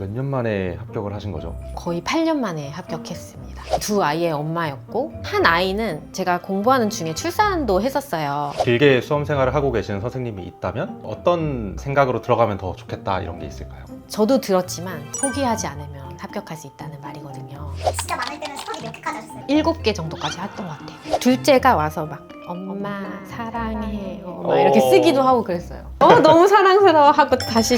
몇 년 만에 합격을 하신 거죠? 거의 8년 만에 합격했습니다. 두 아이의 엄마였고, 한 아이는 제가 공부하는 중에 출산도 했었어요. 길게 수험 생활을 하고 계시는 선생님이 있다면 어떤 생각으로 들어가면 더 좋겠다 이런 게 있을까요? 저도 들었지만 포기하지 않으면 합격할 수 있다는 말이거든요. 진짜 많을 때는 수학이 몇 개까지 하셨어요? 7개 정도까지 했던 것 같아요. 둘째가 와서 막 엄마 사랑해요 막 이렇게 쓰기도 하고 그랬어요. 너무 사랑스러워 하고 다시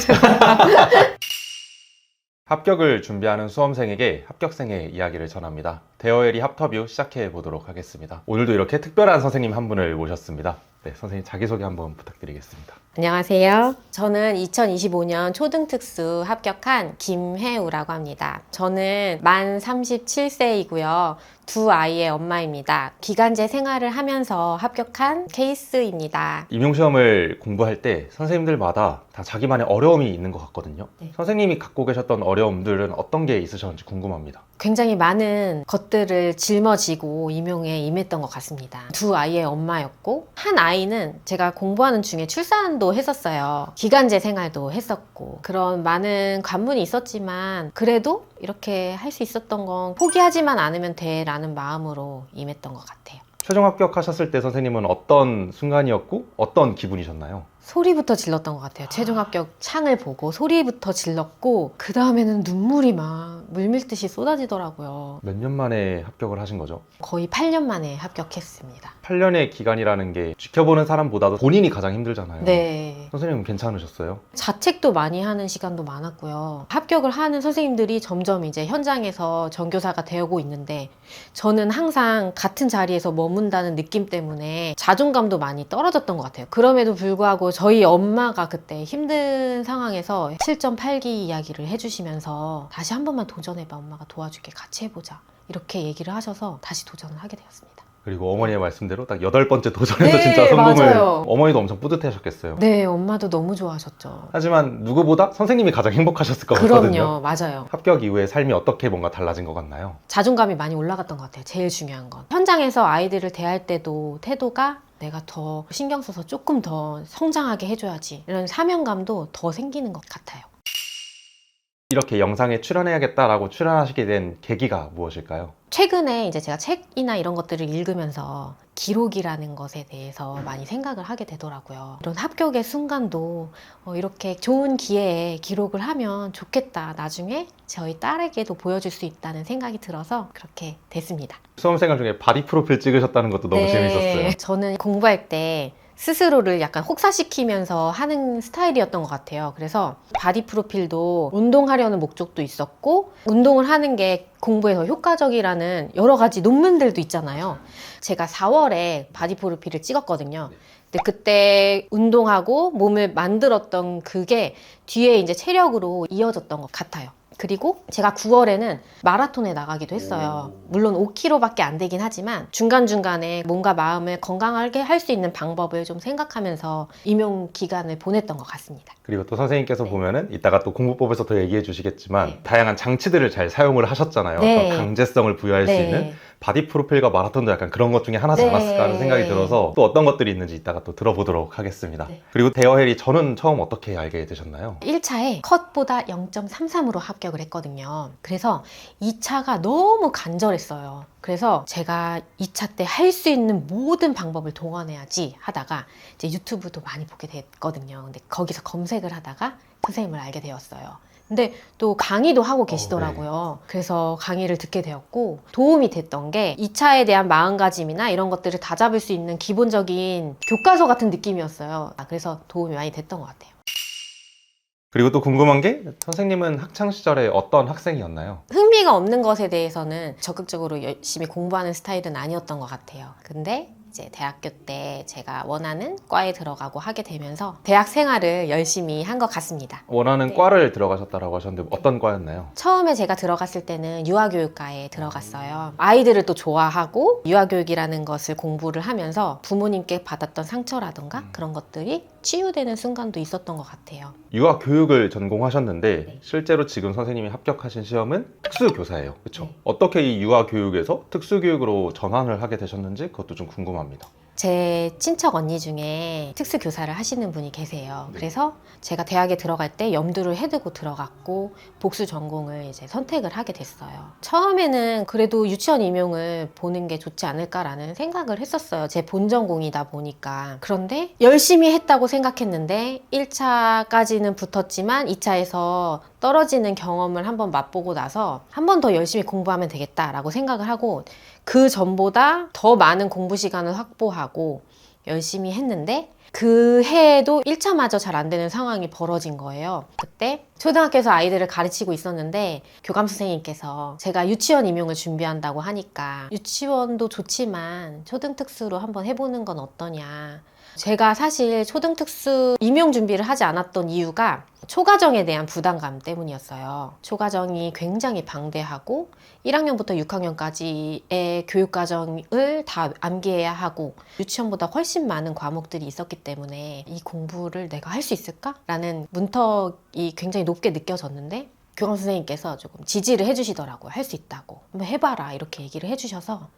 합격을 준비하는 수험생에게 합격생의 이야기를 전합니다. 대어엘이 합터뷰 시작해 보도록 하겠습니다. 오늘도 이렇게 특별한 선생님 한 분을 모셨습니다. 네, 선생님 자기소개 한번 부탁드리겠습니다. 안녕하세요. 저는 2025년 초등특수 합격한 김혜우라고 합니다. 저는 만 37세이고요. 두 아이의 엄마입니다. 기간제 생활을 하면서 합격한 케이스입니다. 임용시험을 공부할 때 선생님들마다 다 자기만의 어려움이 있는 것 같거든요. 네. 선생님이 갖고 계셨던 어려움들은 어떤 게 있으셨는지 궁금합니다. 굉장히 많은 것들을 짊어지고 임용에 임했던 것 같습니다. 두 아이의 엄마였고, 한 아이는 제가 공부하는 중에 출산도 했었어요. 기간제 생활도 했었고, 그런 많은 관문이 있었지만 그래도 이렇게 할 수 있었던 건 포기하지만 않으면 돼라는 마음으로 임했던 것 같아요. 최종 합격하셨을 때 선생님은 어떤 순간이었고 어떤 기분이셨나요? 소리부터 질렀던 것 같아요. 최종 합격 창을 보고 소리부터 질렀고, 그 다음에는 눈물이 막 물밀듯이 쏟아지더라고요. 몇 년 만에 합격을 하신 거죠? 거의 8년 만에 합격했습니다. 8년의 기간이라는 게 지켜보는 사람보다도 본인이 가장 힘들잖아요. 네. 선생님은 괜찮으셨어요? 자책도 많이 하는 시간도 많았고요. 합격을 하는 선생님들이 점점 이제 현장에서 전교사가 되고 있는데, 저는 항상 같은 자리에서 머문다는 느낌 때문에 자존감도 많이 떨어졌던 것 같아요. 그럼에도 불구하고 저희 엄마가 그때 힘든 상황에서 7.8기 이야기를 해주시면서 다시 한 번만 도전해봐, 엄마가 도와줄게, 같이 해보자, 이렇게 얘기를 하셔서 다시 도전을 하게 되었습니다. 그리고 어머니의 말씀대로 딱 8번째 도전에서 네, 진짜 성공을. 맞아요. 어머니도 엄청 뿌듯해하셨겠어요. 네, 엄마도 너무 좋아하셨죠. 하지만 누구보다 선생님이 가장 행복하셨을 것 같거든요. 그럼요, 맞아요. 합격 이후에 삶이 어떻게 뭔가 달라진 것 같나요? 자존감이 많이 올라갔던 것 같아요. 제일 중요한 건. 현장에서 아이들을 대할 때도 태도가 내가 더 신경 써서 조금 더 성장하게 해줘야지, 이런 사명감도 더 생기는 것 같아요. 이렇게 영상에 출연해야겠다라고 출연하시게 된 계기가 무엇일까요? 최근에 이제 제가 책이나 이런 것들을 읽으면서 기록이라는 것에 대해서 많이 생각을 하게 되더라고요. 이런 합격의 순간도 이렇게 좋은 기회에 기록을 하면 좋겠다, 나중에 저희 딸에게도 보여줄 수 있다는 생각이 들어서 그렇게 됐습니다. 수험생활 중에 바디 프로필 찍으셨다는 것도 너무 재밌었어요. 저는 공부할 때 스스로를 약간 혹사시키면서 하는 스타일이었던 것 같아요. 그래서 바디 프로필도 운동하려는 목적도 있었고, 운동을 하는 게 공부에 더 효과적이라는 여러 가지 논문들도 있잖아요. 제가 4월에 바디 프로필을 찍었거든요. 근데 그때 운동하고 몸을 만들었던 그게 뒤에 이제 체력으로 이어졌던 것 같아요. 그리고 제가 9월에는 마라톤에 나가기도 했어요. 물론 5km밖에 안 되긴 하지만 중간중간에 몸과 마음을 건강하게 할 수 있는 방법을 좀 생각하면서 임용 기간을 보냈던 것 같습니다. 그리고 또 선생님께서 보면은 이따가 또 공부법에서 더 얘기해 주시겠지만 네. 다양한 장치들을 잘 사용을 하셨잖아요. 네. 어떤 강제성을 부여할 수 있는 바디 프로필과 마라톤도 약간 그런 것 중에 하나지 네. 않았을까 하는 생각이 들어서 또 어떤 것들이 있는지 이따가 또 들어보도록 하겠습니다. 네. 그리고 대어헬이 저는 처음 어떻게 알게 되셨나요? 1차에 컷보다 0.33으로 합격을 했거든요. 그래서 2차가 너무 간절했어요. 그래서 제가 2차 때 할 수 있는 모든 방법을 동원해야지 하다가 이제 유튜브도 많이 보게 됐거든요. 근데 거기서 검색을 하다가 선생님을 알게 되었어요. 근데 또 강의도 하고 계시더라고요. 그래서 강의를 듣게 되었고, 도움이 됐던 게 2차에 대한 마음가짐이나 이런 것들을 다 잡을 수 있는 기본적인 교과서 같은 느낌이었어요. 그래서 도움이 많이 됐던 것 같아요. 그리고 또 궁금한 게 선생님은 학창 시절에 어떤 학생이었나요? 흥미가 없는 것에 대해서는 적극적으로 열심히 공부하는 스타일은 아니었던 것 같아요. 근데 이제 대학교 때 제가 원하는 과에 들어가고 하게 되면서 대학 생활을 열심히 한 것 같습니다. 원하는 네. 과를 들어가셨다라고 하셨는데 어떤 과였나요? 처음에 제가 들어갔을 때는 유아교육과에 들어갔어요. 아이들을 또 좋아하고 유아교육이라는 것을 공부를 하면서 부모님께 받았던 상처라던가 그런 것들이 치유되는 순간도 있었던 것 같아요. 유아 교육을 전공하셨는데 네. 실제로 지금 선생님이 합격하신 시험은 특수교사예요. 그렇죠? 네. 어떻게 이 유아 교육에서 특수교육으로 전환을 하게 되셨는지 그것도 좀 궁금합니다. 제 친척 언니 중에 특수 교사를 하시는 분이 계세요. 네. 그래서 제가 대학에 들어갈 때 염두를 해두고 들어갔고 복수 전공을 이제 선택을 하게 됐어요. 처음에는 그래도 유치원 임용을 보는 게 좋지 않을까라는 생각을 했었어요. 제 본 전공이다 보니까. 그런데 열심히 했다고 생각했는데 1차까지는 붙었지만 2차에서 떨어지는 경험을 한번 맛보고 나서 한 번 더 열심히 공부하면 되겠다라고 생각을 하고 그 전보다 더 많은 공부 시간을 확보하고 열심히 했는데 그 해에도 1차마저 잘 안 되는 상황이 벌어진 거예요. 그때 초등학교에서 아이들을 가르치고 있었는데 교감 선생님께서 제가 유치원 임용을 준비한다고 하니까 유치원도 좋지만 초등특수로 한번 해보는 건 어떠냐. 제가 사실 초등특수 임용 준비를 하지 않았던 이유가 초과정에 대한 부담감 때문이었어요. 초과정이 굉장히 방대하고 1학년부터 6학년까지의 교육과정을 다 암기해야 하고 유치원보다 훨씬 많은 과목들이 있었기 때문에 이 공부를 내가 할 수 있을까? 라는 문턱이 굉장히 높게 느껴졌는데 교감 선생님께서 조금 지지를 해주시더라고요. 할 수 있다고. 한번 해봐라 이렇게 얘기를 해주셔서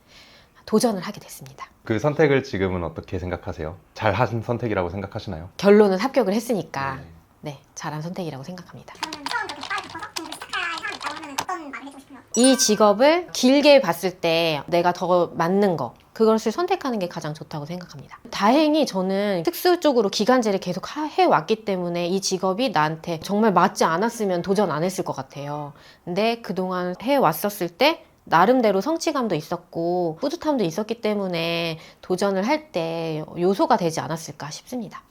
도전을 하게 됐습니다. 그 선택을 지금은 어떻게 생각하세요? 잘한 선택이라고 생각하시나요? 결론은 합격을 했으니까 네. 네, 잘한 선택이라고 생각합니다. 저는 처음 그렇게 빨리 붙어서 공부를 시작해야 할 사람이 있다고 하면 어떤 말을 해주고 싶나요? 이 직업을 길게 봤을 때 내가 더 맞는 거 그것을 선택하는 게 가장 좋다고 생각합니다. 다행히 저는 특수 쪽으로 기간제를 계속 해왔기 때문에 이 직업이 나한테 정말 맞지 않았으면 도전 안 했을 것 같아요. 근데 그동안 해왔었을 때 나름대로 성취감도 있었고 뿌듯함도 있었기 때문에 도전을 할 때 요소가 되지 않았을까 싶습니다.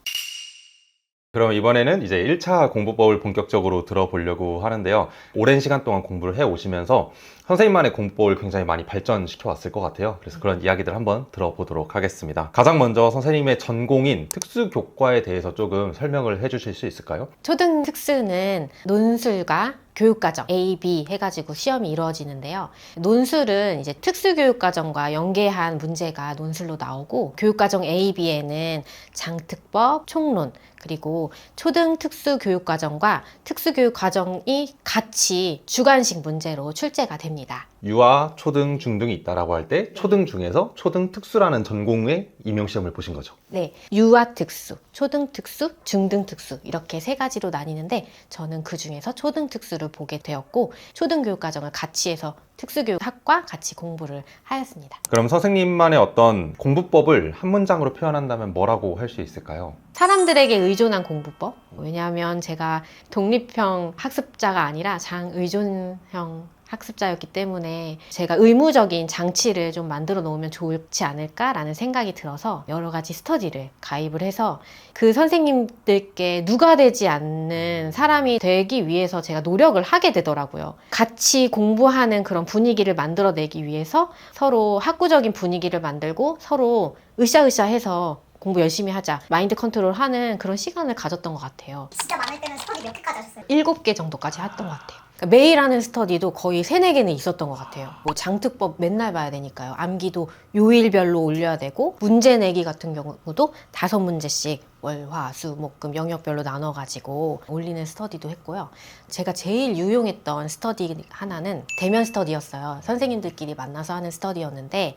그럼 이번에는 이제 1차 공부법을 본격적으로 들어보려고 하는데요. 오랜 시간 동안 공부를 해 오시면서 선생님만의 공부법을 굉장히 많이 발전시켜 왔을 것 같아요. 그래서 그런 이야기들 한번 들어보도록 하겠습니다. 가장 먼저 선생님의 전공인 특수교과에 대해서 조금 설명을 해 주실 수 있을까요? 초등 특수는 논술과 교육과정 A, B 해가지고 시험이 이루어지는데요. 논술은 이제 특수교육과정과 연계한 문제가 논술로 나오고 교육과정 A, B에는 장특법, 총론 그리고 초등 특수교육과정과 특수교육과정이 같이 주관식 문제로 출제가 됩니다. 유아, 초등, 중등이 있다라고 할 때 초등 중에서 초등 특수라는 전공의 임용시험을 보신 거죠. 네, 유아 특수, 초등 특수, 중등 특수 이렇게 세 가지로 나뉘는데 저는 그 중에서 초등 특수를 보게 되었고 초등 교육 과정을 같이 해서 특수교육학과 같이 공부를 하였습니다. 그럼 선생님만의 어떤 공부법을 한 문장으로 표현한다면 뭐라고 할 수 있을까요? 사람들에게 의존한 공부법. 왜냐하면 제가 독립형 학습자가 아니라 장의존형 학습자였기 때문에 제가 의무적인 장치를 좀 만들어 놓으면 좋지 않을까라는 생각이 들어서 여러 가지 스터디를 가입을 해서 그 선생님들께 누가 되지 않는 사람이 되기 위해서 제가 노력을 하게 되더라고요. 같이 공부하는 그런 분위기를 만들어내기 위해서 서로 학구적인 분위기를 만들고 서로 으쌰으쌰해서 공부 열심히 하자, 마인드 컨트롤하는 그런 시간을 가졌던 것 같아요. 진짜 많을 때는 스터디 몇 회까지 하셨어요? 7개 정도까지 했던 것 같아요. 그러니까 매일 하는 스터디도 거의 3, 4개는 있었던 것 같아요. 뭐 장특법 맨날 봐야 되니까요. 암기도 요일별로 올려야 되고 문제 내기 같은 경우도 5문제씩 월, 화, 수, 목, 금 영역별로 나눠가지고 올리는 스터디도 했고요. 제가 제일 유용했던 스터디 하나는 대면 스터디였어요. 선생님들끼리 만나서 하는 스터디였는데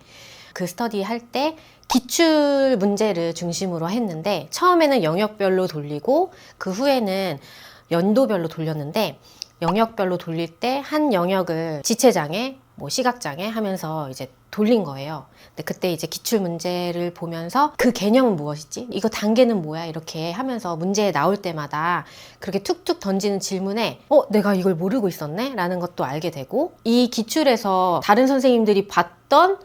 그 스터디 할 때 기출 문제를 중심으로 했는데 처음에는 영역별로 돌리고 그 후에는 연도별로 돌렸는데 영역별로 돌릴 때 한 영역을 지체장애, 뭐 시각장애 하면서 이제 돌린 거예요. 근데 그때 이제 기출 문제를 보면서 그 개념은 무엇이지? 이거 단계는 뭐야? 이렇게 하면서 문제에 나올 때마다 그렇게 툭툭 던지는 질문에 내가 이걸 모르고 있었네? 라는 것도 알게 되고 이 기출에서 다른 선생님들이 봤던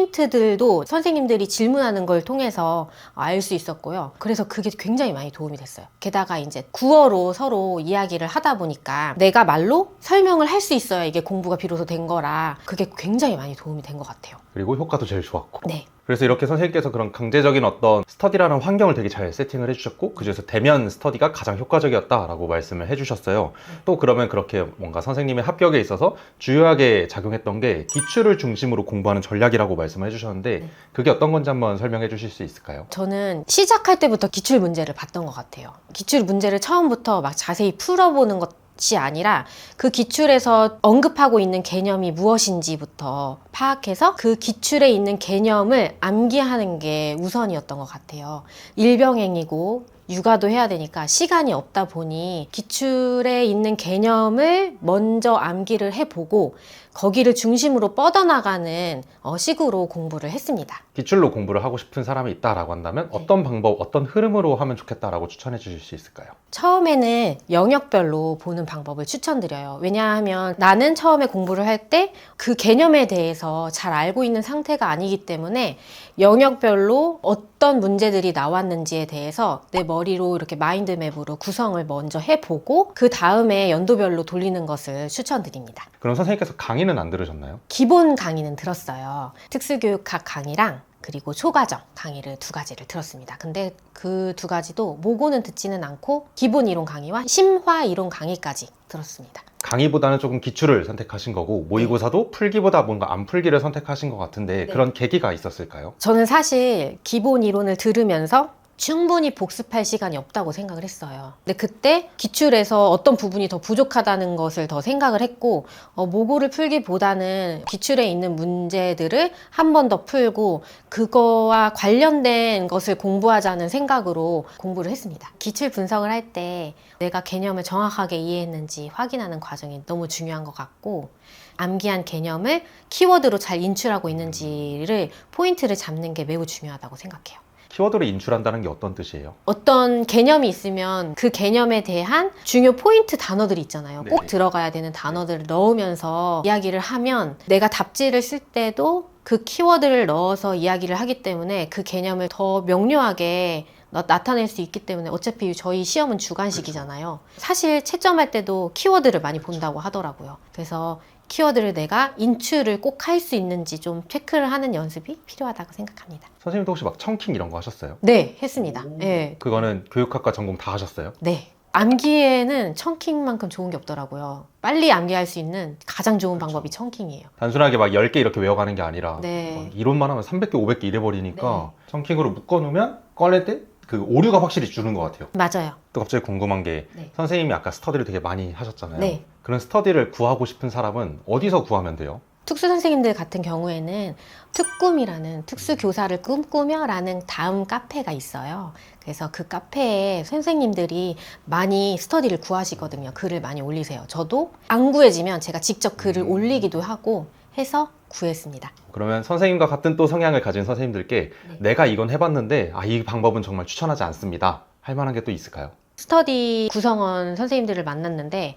포인트들도 선생님들이 질문하는 걸 통해서 알 수 있었고요. 그래서 그게 굉장히 많이 도움이 됐어요. 게다가 이제 구어로 서로 이야기를 하다 보니까 내가 말로 설명을 할 수 있어야 이게 공부가 비로소 된 거라 그게 굉장히 많이 도움이 된 것 같아요. 그리고 효과도 제일 좋았고. 네. 그래서 이렇게 선생님께서 그런 강제적인 어떤 스터디라는 환경을 되게 잘 세팅을 해주셨고 그중에서 대면 스터디가 가장 효과적이었다라고 말씀을 해주셨어요. 또 그러면 그렇게 뭔가 선생님의 합격에 있어서 주요하게 작용했던 게 기출을 중심으로 공부하는 전략이라고 말씀을 해주셨는데 그게 어떤 건지 한번 설명해 주실 수 있을까요? 저는 시작할 때부터 기출 문제를 봤던 것 같아요. 기출 문제를 처음부터 막 자세히 풀어보는 것 아니라 그 기출에서 언급하고 있는 개념이 무엇인지부터 파악해서 그 기출에 있는 개념을 암기하는 게 우선이었던 것 같아요. 일병행이고 육아도 해야 되니까 시간이 없다 보니 기출에 있는 개념을 먼저 암기를 해보고 거기를 중심으로 뻗어나가는 식으로 공부를 했습니다. 기출로 공부를 하고 싶은 사람이 있다라고 한다면 어떤 방법, 어떤 흐름으로 하면 좋겠다라고 추천해 주실 수 있을까요? 처음에는 영역별로 보는 방법을 추천드려요. 왜냐하면 나는 처음에 공부를 할 때 그 개념에 대해서 잘 알고 있는 상태가 아니기 때문에 영역별로 어떤 문제들이 나왔는지에 대해서 내 머리로 이렇게 마인드맵으로 구성을 먼저 해보고 그 다음에 연도별로 돌리는 것을 추천드립니다. 그럼 선생님께서 강의는 안 들으셨나요? 기본 강의는 들었어요. 특수교육학 강의랑 그리고 초과정 강의를 2가지를 들었습니다. 근데 그 2가지도 모고는 듣지는 않고 기본 이론 강의와 심화 이론 강의까지 들었습니다. 강의보다는 조금 기출을 선택하신 거고 모의고사도 풀기보다 뭔가 안 풀기를 선택하신 것 같은데 그런 계기가 있었을까요? 저는 사실 기본 이론을 들으면서 충분히 복습할 시간이 없다고 생각을 했어요. 근데 그때 기출에서 어떤 부분이 더 부족하다는 것을 더 생각을 했고 모고를 풀기보다는 기출에 있는 문제들을 한 번 더 풀고 그거와 관련된 것을 공부하자는 생각으로 공부를 했습니다. 기출 분석을 할 때 내가 개념을 정확하게 이해했는지 확인하는 과정이 너무 중요한 것 같고 암기한 개념을 키워드로 잘 인출하고 있는지를 포인트를 잡는 게 매우 중요하다고 생각해요. 키워드를 인출한다는 게 어떤 뜻이에요? 어떤 개념이 있으면 그 개념에 대한 중요 포인트 단어들이 있잖아요. 꼭 네. 들어가야 되는 단어들을 넣으면서 이야기를 하면 내가 답지를 쓸 때도 그 키워드를 넣어서 이야기를 하기 때문에 그 개념을 더 명료하게 나타낼 수 있기 때문에 어차피 저희 시험은 주관식이잖아요. 사실 채점할 때도 키워드를 많이 본다고 하더라고요. 그래서 키워드를 내가 인출을 꼭 할 수 있는지 좀 체크를 하는 연습이 필요하다고 생각합니다. 선생님도 혹시 막 청킹 이런 거 하셨어요? 네, 했습니다. 네. 그거는 교육학과 전공 다 하셨어요? 네. 암기에는 청킹만큼 좋은 게 없더라고요. 빨리 암기할 수 있는 가장 좋은 방법이 청킹이에요. 단순하게 막 10개 이렇게 외워가는 게 아니라 네. 막 이론만 하면 300개, 500개 이래버리니까 청킹으로 묶어놓으면 꺼낼 때 그 오류가 확실히 주는 것 같아요. 맞아요. 또 갑자기 궁금한 게 네. 선생님이 아까 스터디를 되게 많이 하셨잖아요. 네. 그런 스터디를 구하고 싶은 사람은 어디서 구하면 돼요? 특수 선생님들 같은 경우에는 특꿈이라는 특수교사를 꿈꾸며라는 다음 카페가 있어요. 그래서 그 카페에 선생님들이 많이 스터디를 구하시거든요. 글을 많이 올리세요. 저도 안 구해지면 제가 직접 글을 올리기도 하고 해서 구했습니다. 그러면 선생님과 같은 또 성향을 가진 선생님들께 내가 이건 해봤는데 이 방법은 정말 추천하지 않습니다. 할 만한 게 또 있을까요? 스터디 구성원 선생님들을 만났는데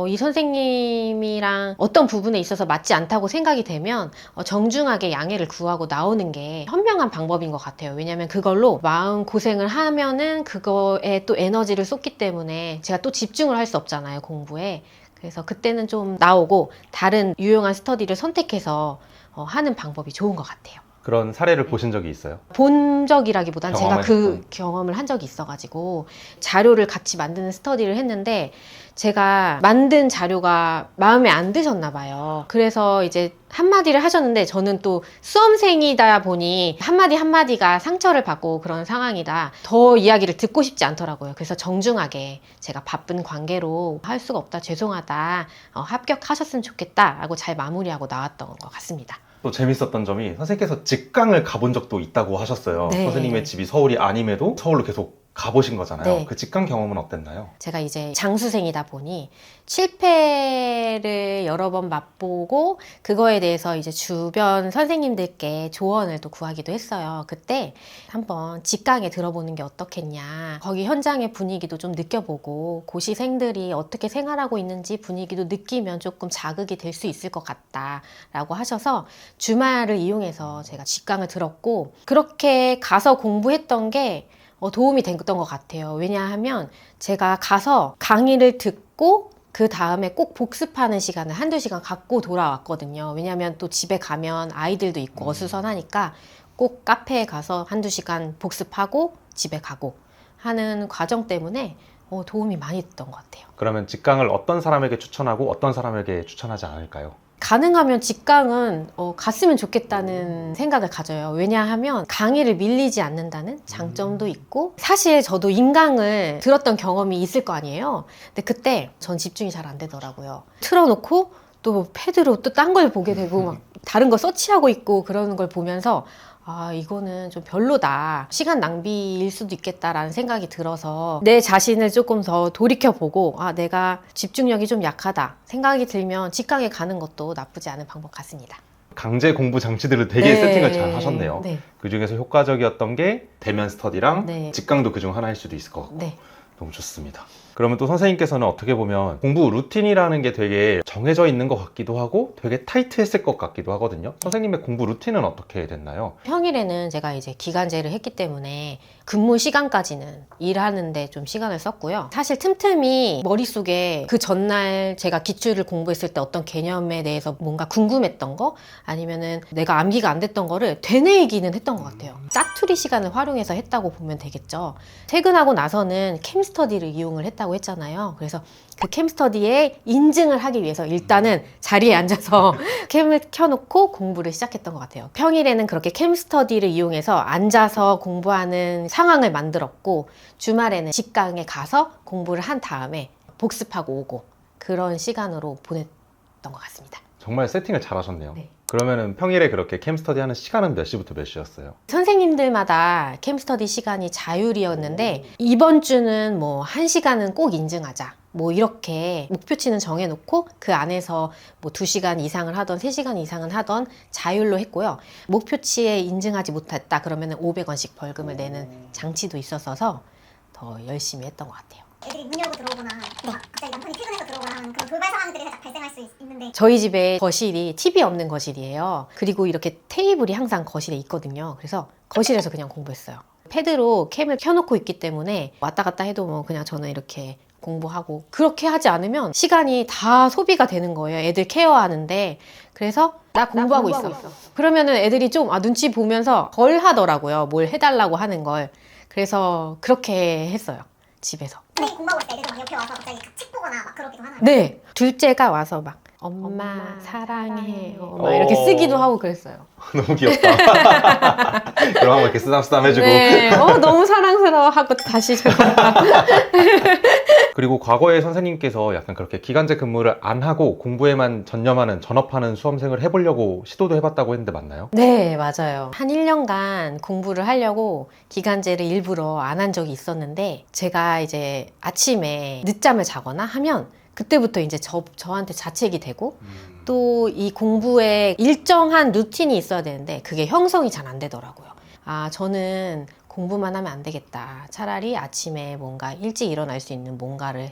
이 선생님이랑 어떤 부분에 있어서 맞지 않다고 생각이 되면 정중하게 양해를 구하고 나오는 게 현명한 방법인 것 같아요. 왜냐하면 그걸로 마음 고생을 하면은 그거에 또 에너지를 쏟기 때문에 제가 또 집중을 할 수 없잖아요, 공부에. 그래서 그때는 좀 나오고 다른 유용한 스터디를 선택해서 하는 방법이 좋은 것 같아요. 그런 사례를 보신 적이 있어요? 본 적이라기보단 제가 그 경험하셨던. 경험을 한 적이 있어가지고 자료를 같이 만드는 스터디를 했는데 제가 만든 자료가 마음에 안 드셨나 봐요. 그래서 이제 한마디를 하셨는데 저는 또 수험생이다 보니 한마디 한마디가 상처를 받고 그런 상황이다. 더 이야기를 듣고 싶지 않더라고요. 그래서 정중하게 제가 바쁜 관계로 할 수가 없다. 죄송하다. 합격하셨으면 좋겠다. 라고 잘 마무리하고 나왔던 것 같습니다. 또 재밌었던 점이 선생님께서 직강을 가본 적도 있다고 하셨어요. 네. 선생님의 집이 서울이 아님에도 서울로 계속 가보신 거잖아요. 네. 그 직강 경험은 어땠나요? 제가 이제 장수생이다 보니 실패를 여러 번 맛보고 그거에 대해서 이제 주변 선생님들께 조언을 또 구하기도 했어요. 그때 한번 직강에 들어보는 게 어떻겠냐. 거기 현장의 분위기도 좀 느껴보고 고시생들이 어떻게 생활하고 있는지 분위기도 느끼면 조금 자극이 될 수 있을 것 같다라고 하셔서 주말을 이용해서 제가 직강을 들었고 그렇게 가서 공부했던 게 도움이 됐던 것 같아요. 왜냐하면 제가 가서 강의를 듣고 그 다음에 꼭 복습하는 시간을 한두 시간 갖고 돌아왔거든요. 왜냐하면 또 집에 가면 아이들도 있고 어수선하니까 꼭 카페에 가서 한두 시간 복습하고 집에 가고 하는 과정 때문에 도움이 많이 됐던 것 같아요. 그러면 직강을 어떤 사람에게 추천하고 어떤 사람에게 추천하지 않을까요? 가능하면 직강은 갔으면 좋겠다는 생각을 가져요. 왜냐하면 강의를 밀리지 않는다는 장점도 있고, 사실 저도 인강을 들었던 경험이 있을 거 아니에요. 근데 그때 전 집중이 잘 안 되더라고요. 틀어놓고 또 패드로 또 딴 걸 보게 되고 막 다른 거 서치하고 있고 그러는 걸 보면서 아, 이거는 좀 별로다. 시간 낭비일 수도 있겠다라는 생각이 들어서 내 자신을 조금 더 돌이켜보고 아, 내가 집중력이 좀 약하다 생각이 들면 직강에 가는 것도 나쁘지 않은 방법 같습니다. 강제 공부 장치들을 되게 네. 세팅을 잘 하셨네요. 네. 그 중에서 효과적이었던 게 대면 스터디랑 네. 직강도 그중 하나일 수도 있을 것 같고 네. 너무 좋습니다. 그러면 또 선생님께서는 어떻게 보면 공부 루틴이라는 게 되게 정해져 있는 것 같기도 하고 되게 타이트했을 것 같기도 하거든요. 선생님의 공부 루틴은 어떻게 됐나요? 평일에는 제가 이제 기간제를 했기 때문에 근무 시간까지는 일하는데 좀 시간을 썼고요. 사실 틈틈이 머릿속에 그 전날 제가 기출을 공부했을 때 어떤 개념에 대해서 뭔가 궁금했던 거 아니면은 내가 암기가 안 됐던 거를 되뇌이기는 했던 것 같아요. 짜투리 시간을 활용해서 했다고 보면 되겠죠. 퇴근하고 나서는 캠스터디를 이용을 했다고 했잖아요. 그래서 그 캠스터디에 인증을 하기 위해서 일단은 자리에 앉아서 캠을 켜놓고 공부를 시작했던 것 같아요. 평일에는 그렇게 캠스터디를 이용해서 앉아서 공부하는 상황을 만들었고 주말에는 직강에 가서 공부를 한 다음에 복습하고 오고 그런 시간으로 보냈던 것 같습니다. 정말 세팅을 잘 하셨네요. 네. 그러면은 평일에 그렇게 캠스터디 하는 시간은 몇 시부터 몇 시였어요? 선생님들마다 캠스터디 시간이 자율이었는데 이번 주는 뭐 1시간은 꼭 인증하자 뭐 이렇게 목표치는 정해놓고 그 안에서 뭐 2시간 이상을 하던 3시간 이상은 하던 자율로 했고요. 목표치에 인증하지 못했다 그러면 500원씩 벌금을 내는 장치도 있었어서 더 열심히 했던 것 같아요. 애들이 문 열고 들어오거나 갑자기 남편이 퇴근해서 들어오거나 하는 그런 돌발 상황들이 살짝 발생할 수 있는데 저희 집에 거실이 TV 없는 거실이에요. 그리고 이렇게 테이블이 항상 거실에 있거든요. 그래서 거실에서 그냥 공부했어요. 패드로 캠을 켜놓고 있기 때문에 왔다 갔다 해도 뭐 그냥 저는 이렇게 공부하고 그렇게 하지 않으면 시간이 다 소비가 되는 거예요. 애들 케어하는데. 그래서 나 공부하고 있어. 그러면은 애들이 좀 눈치 보면서 덜 하더라고요. 뭘 해달라고 하는 걸. 그래서 그렇게 했어요. 집에서. 선생님 공부하고 있을 때 애들도 막 옆에 와서 갑자기 책 보거나 막 그러기도 하나요? 네. 둘째가 와서 막 엄마 사랑해 막 이렇게 쓰기도 하고 그랬어요. 너무 귀엽다. 그럼 한번 이렇게 쓰담쓰담 해주고. 네. 너무 사랑스러워 하고 다시 그리고 과거에 선생님께서 약간 그렇게 기간제 근무를 안 하고 공부에만 전념하는 전업하는 수험생을 해보려고 시도도 해봤다고 했는데 맞나요? 네, 맞아요. 한 1년간 공부를 하려고 기간제를 일부러 안 한 적이 있었는데 제가 이제 아침에 늦잠을 자거나 하면 그때부터 이제 저한테 자책이 되고 또 이 공부에 일정한 루틴이 있어야 되는데 그게 형성이 잘 안 되더라고요. 아, 저는 공부만 하면 안 되겠다. 차라리 아침에 뭔가 일찍 일어날 수 있는 뭔가를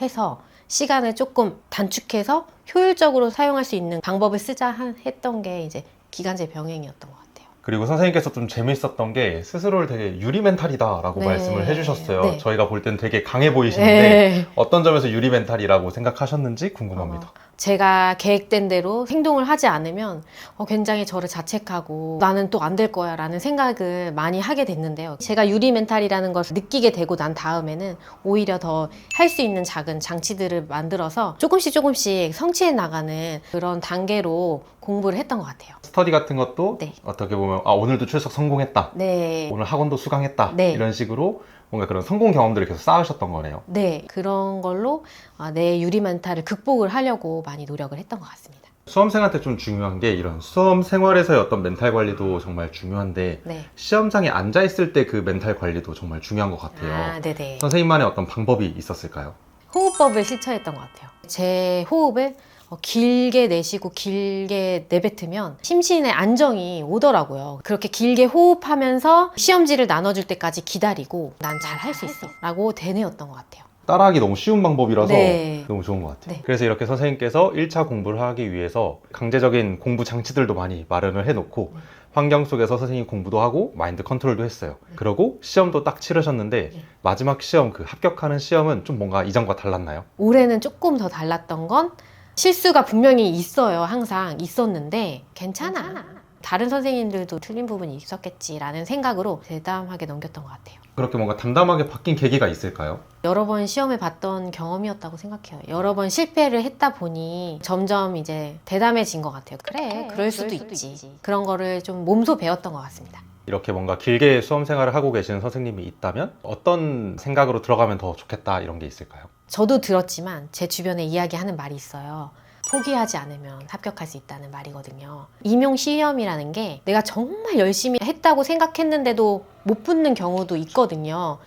해서 시간을 조금 단축해서 효율적으로 사용할 수 있는 방법을 쓰자 했던 게 이제 기간제 병행이었던 것 같아요. 그리고 선생님께서 좀 재밌었던 게 스스로를 되게 유리 멘탈이다라고 네. 말씀을 해주셨어요. 네. 저희가 볼 땐 되게 강해 보이시는데 네. 어떤 점에서 유리 멘탈이라고 생각하셨는지 궁금합니다. 제가 계획된 대로 행동을 하지 않으면 굉장히 저를 자책하고 나는 또 안 될 거야 라는 생각을 많이 하게 됐는데요. 제가 유리 멘탈이라는 것을 느끼게 되고 난 다음에는 오히려 더 할 수 있는 작은 장치들을 만들어서 조금씩 성취해 나가는 그런 단계로 공부를 했던 것 같아요. 스터디 같은 것도 네. 어떻게 보면 오늘도 출석 성공했다. 네. 오늘 학원도 수강했다. 네. 이런 식으로 뭔가 그런 성공 경험들을 계속 쌓으셨던 거네요. 네. 그런 걸로 내 유리 멘탈을 극복을 하려고 많이 노력을 했던 것 같습니다. 수험생한테 좀 중요한 게 이런 수험 생활에서의 어떤 멘탈 관리도 정말 중요한데 네. 시험장에 앉아있을 때 그 멘탈 관리도 정말 중요한 것 같아요. 아, 네네. 선생님만의 어떤 방법이 있었을까요? 호흡법을 실천했던 것 같아요. 제 호흡을 길게 내쉬고 길게 내뱉으면 심신의 안정이 오더라고요. 그렇게 길게 호흡하면서 시험지를 나눠줄 때까지 기다리고 난 잘 할 수 있어 라고 되뇌었던 것 같아요. 따라하기 너무 쉬운 방법이라서 네. 너무 좋은 것 같아요. 네. 그래서 이렇게 선생님께서 1차 공부를 하기 위해서 강제적인 공부 장치들도 많이 마련을 해놓고 환경 속에서 선생님 공부도 하고 마인드 컨트롤도 했어요. 그러고 시험도 딱 치르셨는데 마지막 시험, 그 합격하는 시험은 좀 뭔가 이전과 달랐나요? 올해는 조금 더 달랐던 건 실수가 분명히 있어요. 항상 있었는데 괜찮아. 다른 선생님들도 틀린 부분이 있었겠지라는 생각으로 대담하게 넘겼던 것 같아요. 그렇게 뭔가 담담하게 바뀐 계기가 있을까요? 여러 번 시험을 봤던 경험이었다고 생각해요. 여러 번 실패를 했다 보니 점점 이제 대담해진 것 같아요. 그래, 그럴 수도 있지. 그런 거를 좀 몸소 배웠던 것 같습니다. 이렇게 뭔가 길게 수험 생활을 하고 계시는 선생님이 있다면 어떤 생각으로 들어가면 더 좋겠다 이런 게 있을까요? 저도 들었지만 제 주변에 이야기하는 말이 있어요. 포기하지 않으면 합격할 수 있다는 말이거든요. 임용 시험이라는 게 내가 정말 열심히 했다고 생각했는데도 못 붙는 경우도 있거든요.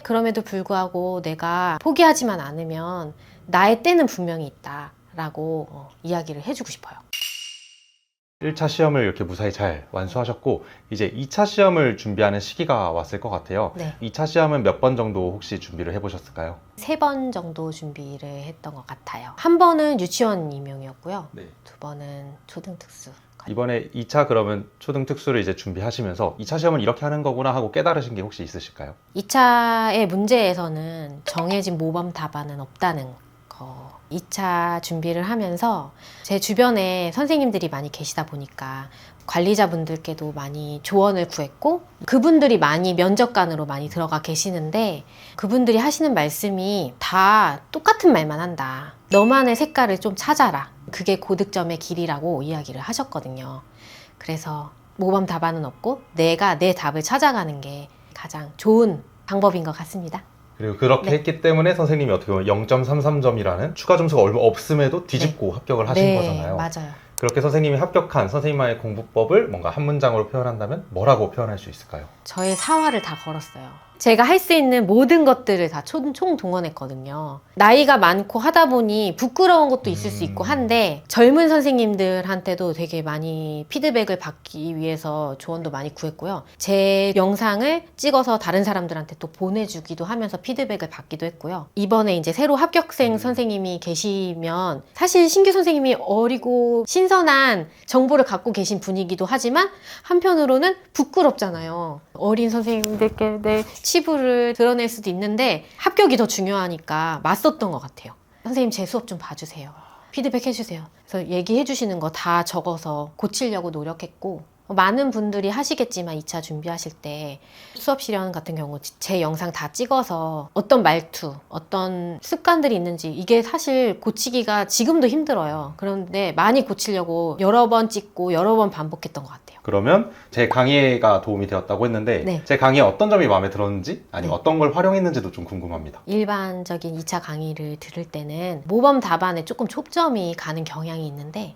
그럼에도 불구하고 내가 포기하지만 않으면 나의 때는 분명히 있다라고 이야기를 해주고 싶어요. 1차 시험을 이렇게 무사히 잘 완수하셨고 이제 2차 시험을 준비하는 시기가 왔을 것 같아요. 네. 2차 시험은 몇 번 정도 혹시 준비를 해보셨을까요? 3번 정도 준비를 했던 것 같아요. 한 번은 유치원 임용이었고요. 네. 2번은 초등특수. 이번에 2차 그러면 초등특수를 이제 준비하시면서 2차 시험은 이렇게 하는 거구나 하고 깨달으신 게 혹시 있으실까요? 2차의 문제에서는 정해진 모범 답안은 없다는 거. 2차 준비를 하면서 제 주변에 선생님들이 많이 계시다 보니까 관리자분들께도 많이 조언을 구했고 그분들이 많이 면접관으로 많이 들어가 계시는데 그분들이 하시는 말씀이 다 똑같은 말만 한다. 너만의 색깔을 좀 찾아라. 그게 고득점의 길이라고 이야기를 하셨거든요. 그래서 모범 답안은 없고 내가 내 답을 찾아가는 게 가장 좋은 방법인 것 같습니다. 그리고 그렇게 네. 했기 때문에 선생님이 어떻게 보면 0.33점이라는 추가 점수가 얼마 없음에도 뒤집고 합격을 하신 거잖아요. 맞아요. 그렇게 선생님이 합격한 선생님만의 공부법을 뭔가 한 문장으로 표현한다면 뭐라고 표현할 수 있을까요? 저의 사활을 다 걸었어요. 제가 할 수 있는 모든 것들을 다 총동원했거든요. 나이가 많고 하다 보니 부끄러운 것도 있을 수 있고 한데 젊은 선생님들한테도 되게 많이 피드백을 받기 위해서 조언도 많이 구했고요. 제 영상을 찍어서 다른 사람들한테 또 보내주기도 하면서 피드백을 받기도 했고요. 이번에 이제 새로 합격생 선생님이 계시면 사실 신규 선생님이 어리고 신선한 정보를 갖고 계신 분이기도 하지만 한편으로는 부끄럽잖아요. 어린 선생님들께 내 치부를 드러낼 수도 있는데 합격이 더 중요하니까 맞섰던 것 같아요. 선생님 제 수업 좀 봐주세요. 피드백 해주세요. 그래서 얘기해 주시는 거 다 적어서 고치려고 노력했고 많은 분들이 하시겠지만 2차 준비하실 때 수업 실현 같은 경우 제 영상 다 찍어서 어떤 말투, 어떤 습관들이 있는지 이게 사실 고치기가 지금도 힘들어요. 그런데 많이 고치려고 여러 번 찍고 여러 번 반복했던 것 같아요. 그러면 제 강의가 도움이 되었다고 했는데 네. 제 강의에 어떤 점이 마음에 들었는지 아니면 네. 어떤 걸 활용했는지도 좀 궁금합니다. 일반적인 2차 강의를 들을 때는 모범 답안에 조금 초점이 가는 경향이 있는데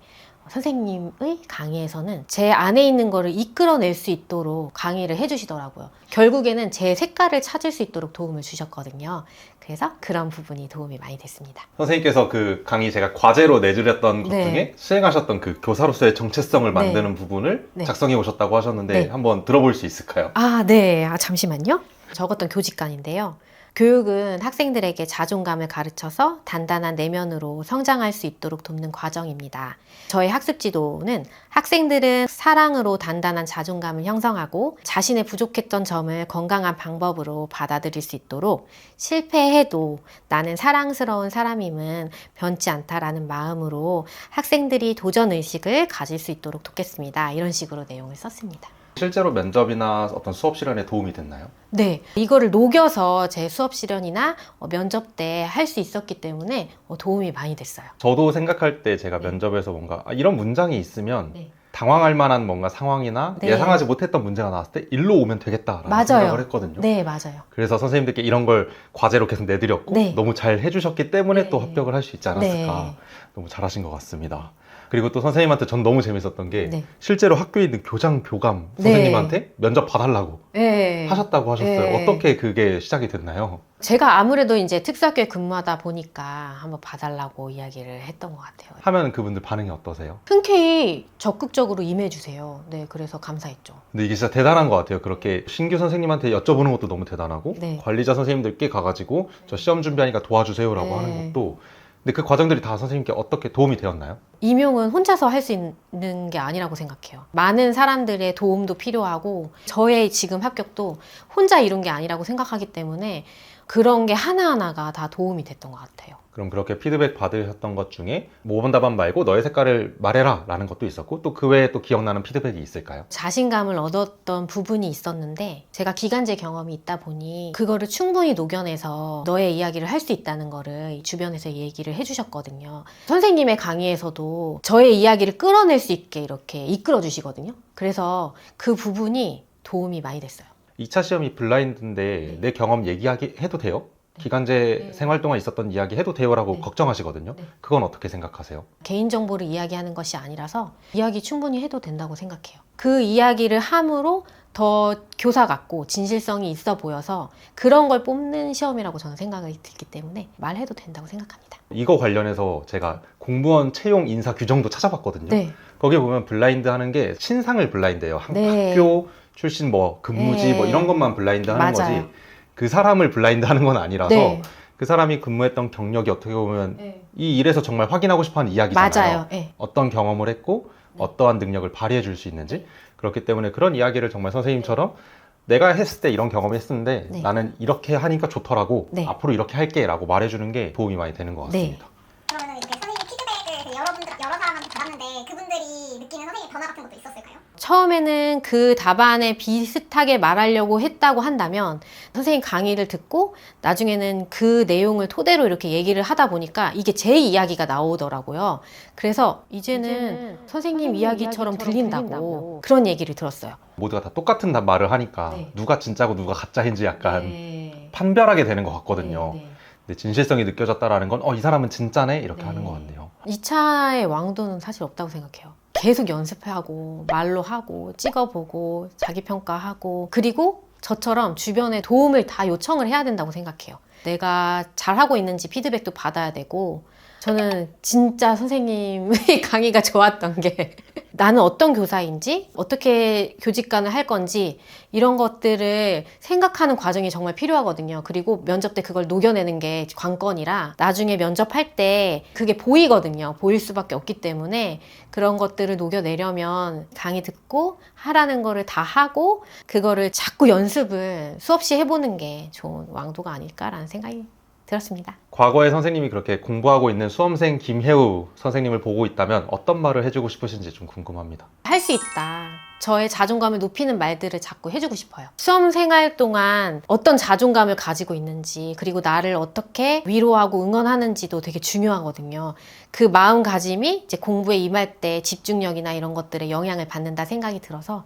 선생님의 강의에서는 제 안에 있는 거를 이끌어낼 수 있도록 강의를 해주시더라고요. 결국에는 제 색깔을 찾을 수 있도록 도움을 주셨거든요. 그래서 그런 부분이 도움이 많이 됐습니다. 선생님께서 그 강의 제가 과제로 내드렸던 것 네. 중에 수행하셨던 그 교사로서의 정체성을 만드는 부분을 네. 작성해 오셨다고 하셨는데 네. 한번 들어볼 수 있을까요? 네. 잠시만요. 적었던 교직관인데요. 교육은 학생들에게 자존감을 가르쳐서 단단한 내면으로 성장할 수 있도록 돕는 과정입니다. 저의 학습 지도는 학생들은 사랑으로 단단한 자존감을 형성하고 자신의 부족했던 점을 건강한 방법으로 받아들일 수 있도록 실패해도 나는 사랑스러운 사람임은 변치 않다라는 마음으로 학생들이 도전 의식을 가질 수 있도록 돕겠습니다. 이런 식으로 내용을 썼습니다. 실제로 면접이나 어떤 수업 실현에 도움이 됐나요? 네, 이거를 녹여서 제 수업 실현이나 면접 때 할 수 있었기 때문에 도움이 많이 됐어요. 저도 생각할 때 제가 면접에서 뭔가 이런 문장이 있으면 네. 당황할 만한 뭔가 상황이나 네. 예상하지 못했던 문제가 나왔을 때 일로 오면 되겠다라는 맞아요. 생각을 했거든요. 네, 맞아요. 그래서 선생님들께 이런 걸 과제로 계속 내드렸고 네. 너무 잘 해주셨기 때문에 네. 또 합격을 할 수 있지 않았을까. 네. 너무 잘하신 것 같습니다. 그리고 또 선생님한테 전 너무 재밌었던 게 네. 실제로 학교에 있는 교장, 교감 네. 선생님한테 면접 봐달라고 네. 하셨다고 하셨어요. 네. 어떻게 그게 시작이 됐나요? 제가 아무래도 이제 특수학교에 근무하다 보니까 한번 봐달라고 이야기를 했던 것 같아요. 하면 그분들 반응이 어떠세요? 흔쾌히 적극적으로 임해주세요. 네, 그래서 감사했죠. 근데 이게 진짜 대단한 것 같아요. 그렇게 신규 선생님한테 여쭤보는 것도 너무 대단하고 네. 관리자 선생님들께 가가지고 저 시험 준비하니까 도와주세요라고 네. 하는 것도 근데 그 과정들이 다 선생님께 어떻게 도움이 되었나요? 임용은 혼자서 할 수 있는 게 아니라고 생각해요. 많은 사람들의 도움도 필요하고 저의 지금 합격도 혼자 이룬 게 아니라고 생각하기 때문에 그런 게 하나하나가 다 도움이 됐던 것 같아요. 그럼 그렇게 피드백 받으셨던 것 중에 5번 답안 말고 너의 색깔을 말해라 라는 것도 있었고 또 그 외에 또 기억나는 피드백이 있을까요? 자신감을 얻었던 부분이 있었는데 제가 기간제 경험이 있다 보니 그거를 충분히 녹여내서 너의 이야기를 할 수 있다는 거를 주변에서 얘기를 해주셨거든요. 선생님의 강의에서도 저의 이야기를 끌어낼 수 있게 이렇게 이끌어 주시거든요. 그래서 그 부분이 도움이 많이 됐어요. 2차 시험이 블라인드인데 내 경험 얘기하기 해도 돼요? 기간제 생활 동안 있었던 이야기 해도 돼요라고 걱정하시거든요. 그건 어떻게 생각하세요? 개인정보를 이야기하는 것이 아니라서 이야기 충분히 해도 된다고 생각해요. 그 이야기를 함으로 더 교사 같고 진실성이 있어 보여서 그런 걸 뽑는 시험이라고 저는 생각이 들기 때문에 말해도 된다고 생각합니다. 이거 관련해서 제가 공무원 채용 인사 규정도 찾아봤거든요. 네. 거기에 보면 블라인드 하는 게 신상을 블라인드예요. 네. 학교 출신 뭐 근무지 네. 뭐 이런 것만 블라인드 하는 맞아요. 거지 그 사람을 블라인드 하는 건 아니라서 네. 그 사람이 근무했던 경력이 어떻게 보면 이 일에서 정말 확인하고 싶어하는 이야기잖아요. 맞아요. 네. 어떤 경험을 했고 어떠한 능력을 발휘해 줄 수 있는지 그렇기 때문에 그런 이야기를 정말 선생님처럼 내가 했을 때 이런 경험을 했었는데 네. 나는 이렇게 하니까 좋더라고 네. 앞으로 이렇게 할게 라고 말해주는 게 도움이 많이 되는 것 같습니다. 그러면은 이렇게 선생님 피드백을 여러 사람한테 받았는데 그분들이 느끼는 선생님 변화 같은 것도 있었을까요? 처음에는 그 답안에 비슷하게 말하려고 했다고 한다면 선생님 강의를 듣고 나중에는 그 내용을 토대로 이렇게 얘기를 하다 보니까 이게 제 이야기가 나오더라고요. 그래서 이제는 선생님 이야기처럼 들린다고 그런 얘기를 들었어요. 모두가 다 똑같은 말을 하니까 네. 누가 진짜고 누가 가짜인지 약간 네. 판별하게 되는 것 같거든요. 네, 네. 근데 진실성이 느껴졌다라는 건 이 사람은 진짜네 이렇게 네. 하는 것 같네요. 2차의 왕도는 사실 없다고 생각해요. 계속 연습하고 말로 하고 찍어보고 자기평가하고 그리고 저처럼 주변에 도움을 다 요청을 해야 된다고 생각해요. 내가 잘하고 있는지 피드백도 받아야 되고 저는 진짜 선생님의 강의가 좋았던 게 나는 어떤 교사인지 어떻게 교직관을 할 건지 이런 것들을 생각하는 과정이 정말 필요하거든요. 그리고 면접 때 그걸 녹여내는 게 관건이라 나중에 면접할 때 그게 보이거든요. 보일 수밖에 없기 때문에 그런 것들을 녹여내려면 강의 듣고 하라는 거를 다 하고 그거를 자꾸 연습을 수없이 해보는 게 좋은 왕도가 아닐까라는 생각이 들었습니다. 과거에 선생님이 그렇게 공부하고 있는 수험생 김혜우 선생님을 보고 있다면 어떤 말을 해주고 싶으신지 좀 궁금합니다. 할 수 있다. 저의 자존감을 높이는 말들을 자꾸 해주고 싶어요. 수험 생활 동안 어떤 자존감을 가지고 있는지 그리고 나를 어떻게 위로하고 응원하는지도 되게 중요하거든요. 그 마음가짐이 이제 공부에 임할 때 집중력이나 이런 것들에 영향을 받는다 생각이 들어서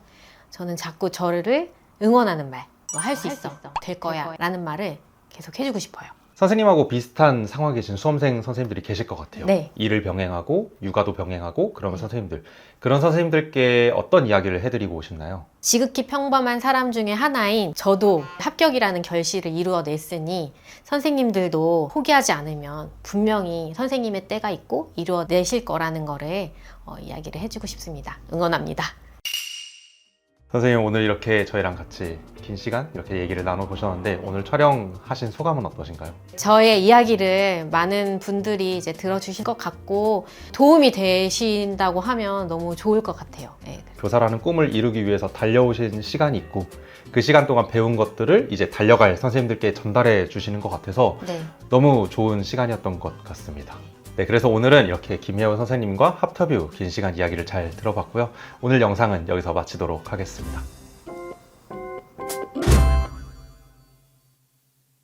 저는 자꾸 저를 응원하는 말, 할 수 있어, 될 거야 라는 말을 계속 해주고 싶어요. 선생님하고 비슷한 상황에 계신 수험생 선생님들이 계실 것 같아요. 네. 일을 병행하고 육아도 병행하고 그런 선생님들. 그런 선생님들께 어떤 이야기를 해드리고 싶나요? 지극히 평범한 사람 중에 하나인 저도 합격이라는 결실을 이루어냈으니 선생님들도 포기하지 않으면 분명히 선생님의 때가 있고 이루어내실 거라는 거를 이야기를 해주고 싶습니다. 응원합니다. 선생님 오늘 이렇게 저희랑 같이 긴 시간 이렇게 얘기를 나눠보셨는데 오늘 촬영하신 소감은 어떠신가요? 저의 이야기를 많은 분들이 이제 들어주실 것 같고 도움이 되신다고 하면 너무 좋을 것 같아요. 네. 교사라는 꿈을 이루기 위해서 달려오신 시간이 있고 그 시간 동안 배운 것들을 이제 달려갈 선생님들께 전달해 주시는 것 같아서 네. 너무 좋은 시간이었던 것 같습니다. 네, 그래서 오늘은 이렇게 김혜원 선생님과 합터뷰 긴 시간 이야기를 잘 들어봤고요. 오늘 영상은 여기서 마치도록 하겠습니다.